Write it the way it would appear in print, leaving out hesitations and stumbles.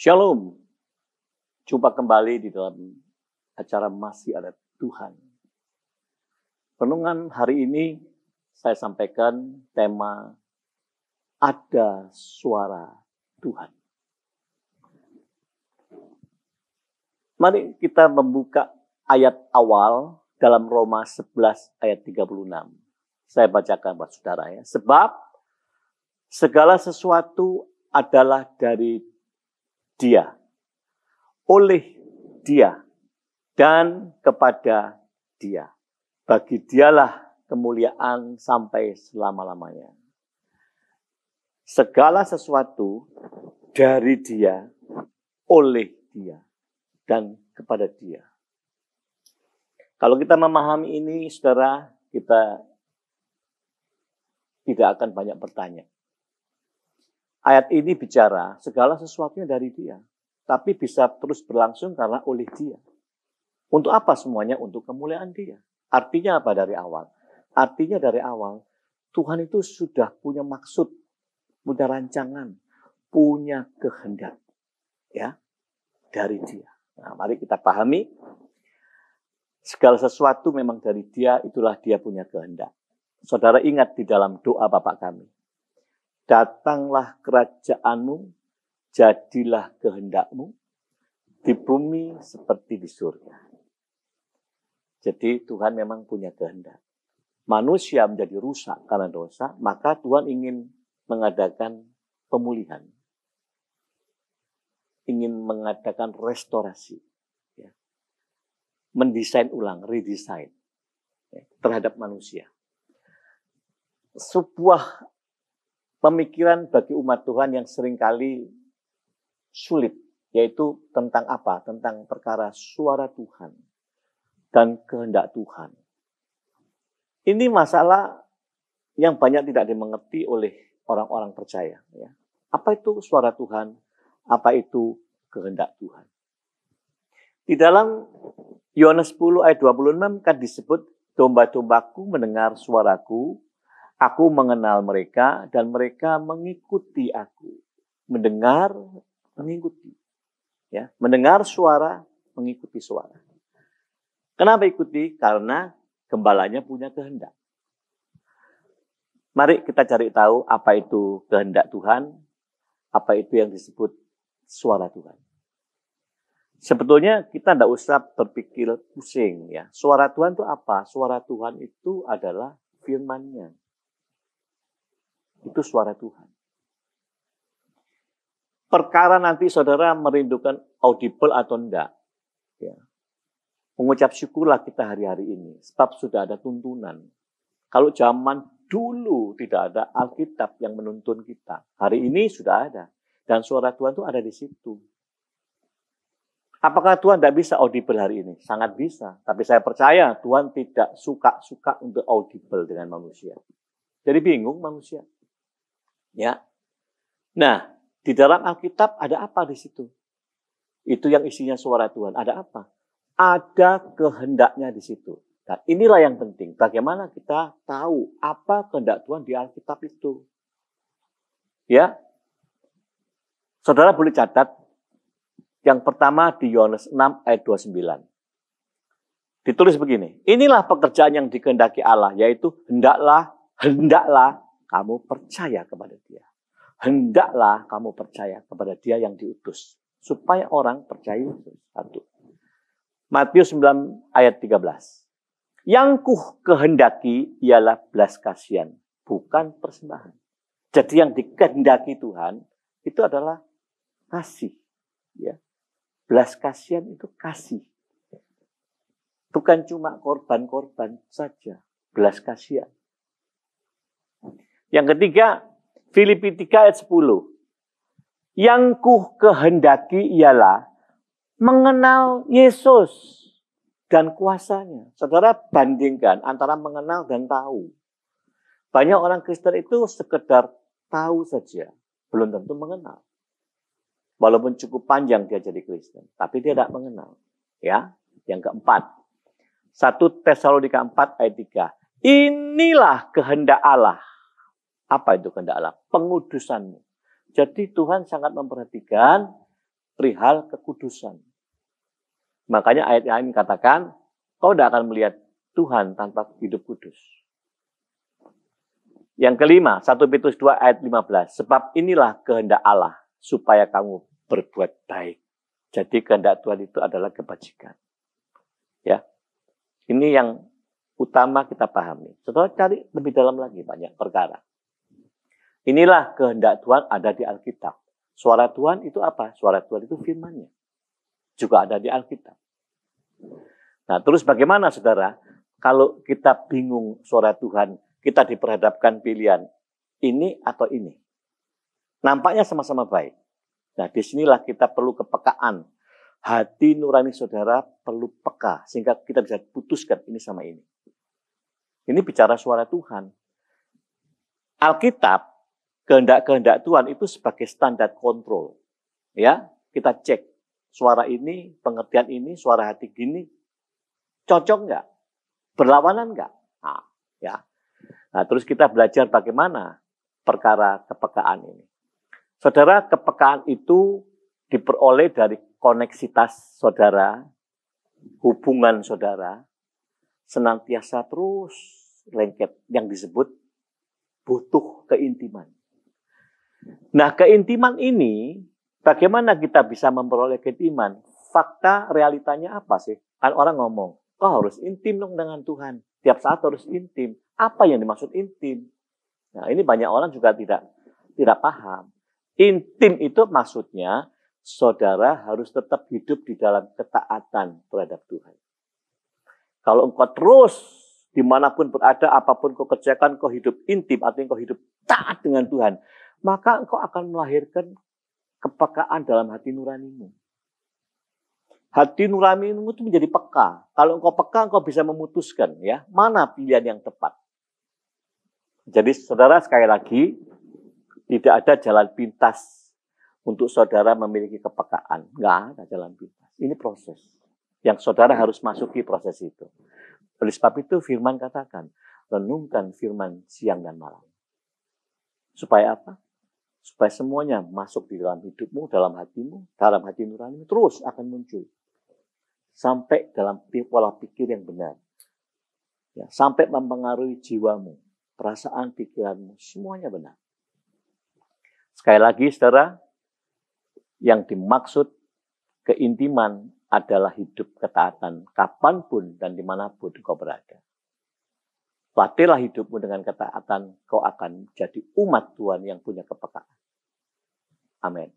Shalom, jumpa kembali di dalam acara Masih Ada Tuhan. Renungan hari ini saya sampaikan tema Ada Suara Tuhan. Mari kita membuka ayat awal dalam Roma 11 ayat 36. Saya bacakan buat saudara ya. Sebab segala sesuatu adalah dari Dia, oleh Dia, dan kepada Dia. Bagi Dialah kemuliaan sampai selama-lamanya. Segala sesuatu dari Dia, oleh Dia, dan kepada Dia. Kalau kita memahami ini, saudara, kita tidak akan banyak bertanya. Ayat ini bicara segala sesuatunya dari Dia. Tapi bisa terus berlangsung karena oleh Dia. Untuk apa semuanya? Untuk kemuliaan Dia. Artinya apa dari awal? Artinya dari awal, Tuhan itu sudah punya maksud, punya rancangan, punya kehendak. Ya, dari Dia. Nah, mari kita pahami. Segala sesuatu memang dari Dia, itulah Dia punya kehendak. Saudara ingat di dalam doa Bapa kami. Datanglah kerajaan-Mu, jadilah kehendak-Mu, di bumi seperti di surga. Jadi Tuhan memang punya kehendak. Manusia menjadi rusak karena dosa, maka Tuhan ingin mengadakan pemulihan. Ingin mengadakan restorasi. Ya. Mendesain ulang, redesign ya, terhadap manusia. Sebuah pemikiran bagi umat Tuhan yang seringkali sulit, yaitu tentang apa? Tentang perkara suara Tuhan dan kehendak Tuhan. Ini masalah yang banyak tidak dimengerti oleh orang-orang percaya. Ya. Apa itu suara Tuhan? Apa itu kehendak Tuhan? Di dalam Yohanes 10 ayat 26 kan disebut, domba-dombaku mendengar suaraku, aku mengenal mereka dan mereka mengikuti aku. Mendengar, mengikuti. Ya, mendengar suara, mengikuti suara. Kenapa ikuti? Karena gembalanya punya kehendak. Mari kita cari tahu apa itu kehendak Tuhan, apa itu yang disebut suara Tuhan. Sebetulnya kita tidak usah berpikir pusing. Ya. Suara Tuhan itu apa? Suara Tuhan itu adalah firman-Nya. Itu suara Tuhan. Perkara nanti saudara merindukan audible atau enggak. Ya. Mengucap syukurlah kita hari-hari ini. Sebab sudah ada tuntunan. Kalau zaman dulu tidak ada Alkitab yang menuntun kita. Hari ini sudah ada. Dan suara Tuhan itu ada di situ. Apakah Tuhan tidak bisa audible hari ini? Sangat bisa. Tapi saya percaya Tuhan tidak suka untuk audible dengan manusia. Jadi bingung manusia. Ya. Nah, di dalam Alkitab ada apa di situ? Itu yang isinya suara Tuhan. Ada apa? Ada kehendaknya di situ. Nah, inilah yang penting. Bagaimana kita tahu apa kehendak Tuhan di Alkitab itu? Ya. Saudara boleh catat. Yang pertama di Yohanes 6 ayat 29. Ditulis begini. Inilah pekerjaan yang dikehendaki Allah, yaitu hendaklah kamu percaya kepada Dia. Hendaklah kamu percaya kepada Dia yang diutus. Supaya orang percaya Yesus. 1. Matius 9 ayat 13. Yang ku kehendaki ialah belas kasihan, bukan persembahan. Jadi yang dikehendaki Tuhan itu adalah kasih. Ya. Belas kasihan itu kasih. Bukan cuma korban-korban saja. Belas kasihan. Yang ketiga, Filipi 3 ayat 10. Yang ku kehendaki ialah mengenal Yesus dan kuasanya. Saudara bandingkan antara mengenal dan tahu. Banyak orang Kristen itu sekedar tahu saja. Belum tentu mengenal. Walaupun cukup panjang dia jadi Kristen. Tapi dia tidak mengenal. Ya. Yang keempat. 1 Tesalonika 4 ayat 3. Inilah kehendak Allah. Apa itu kehendak Allah? Pengudusanmu. Jadi Tuhan sangat memperhatikan perihal kekudusan. Makanya ayat yang ini katakan, kau tidak akan melihat Tuhan tanpa hidup kudus. Yang kelima, 1 Petrus 2 ayat 15. Sebab inilah kehendak Allah, supaya kamu berbuat baik. Jadi kehendak Tuhan itu adalah kebajikan. Ya, ini yang utama kita pahami. Setelah cari lebih dalam lagi banyak perkara. Inilah kehendak Tuhan ada di Alkitab. Suara Tuhan itu apa? Suara Tuhan itu firman-Nya. Juga ada di Alkitab. Nah, terus bagaimana saudara? Kalau kita bingung suara Tuhan, kita diperhadapkan pilihan ini atau ini. Nampaknya sama-sama baik. Nah, disinilah kita perlu kepekaan. Hati nurani saudara perlu peka, sehingga kita bisa putuskan ini sama ini. Ini bicara suara Tuhan. Alkitab, kehendak-kehendak Tuhan itu sebagai standar kontrol. Ya, kita cek suara ini, pengertian ini, suara hati gini, cocok nggak? Berlawanan nggak? Nah, ya. Nah, terus kita belajar bagaimana perkara kepekaan ini. Saudara, kepekaan itu diperoleh dari koneksitas saudara, hubungan saudara, senantiasa terus lengket, yang disebut butuh keintiman. Nah, keintiman ini, bagaimana kita bisa memperoleh keintiman? Fakta realitanya apa sih? Kan orang ngomong, kau harus intim dong dengan Tuhan. Tiap saat harus intim. Apa yang dimaksud intim? Nah, ini banyak orang juga tidak paham. Intim itu maksudnya saudara harus tetap hidup di dalam ketaatan terhadap Tuhan. Kalau engkau terus dimanapun berada, apapun kau kerjakan, kau hidup intim, artinya kau hidup taat dengan Tuhan, maka engkau akan melahirkan kepekaan dalam hati nuranimu. Hati nuranimu itu menjadi peka. Kalau engkau peka, engkau bisa memutuskan ya mana pilihan yang tepat. Jadi saudara, sekali lagi, tidak ada jalan pintas untuk saudara memiliki kepekaan. Nggak ada jalan pintas. Ini proses yang saudara harus masuki proses itu. Oleh sebab itu firman katakan, renungkan firman siang dan malam. Supaya apa? Supaya semuanya masuk di dalam hidupmu, dalam hatimu, dalam hati nuranimu, terus akan muncul. Sampai dalam pola pikir yang benar. Ya, sampai mempengaruhi jiwamu, perasaan, pikiranmu, semuanya benar. Sekali lagi, saudara, yang dimaksud keintiman adalah hidup ketaatan kapanpun dan dimanapun kau berada. Latihlah hidupmu dengan ketaatan, kau akan jadi umat Tuhan yang punya kepekaan. Amin.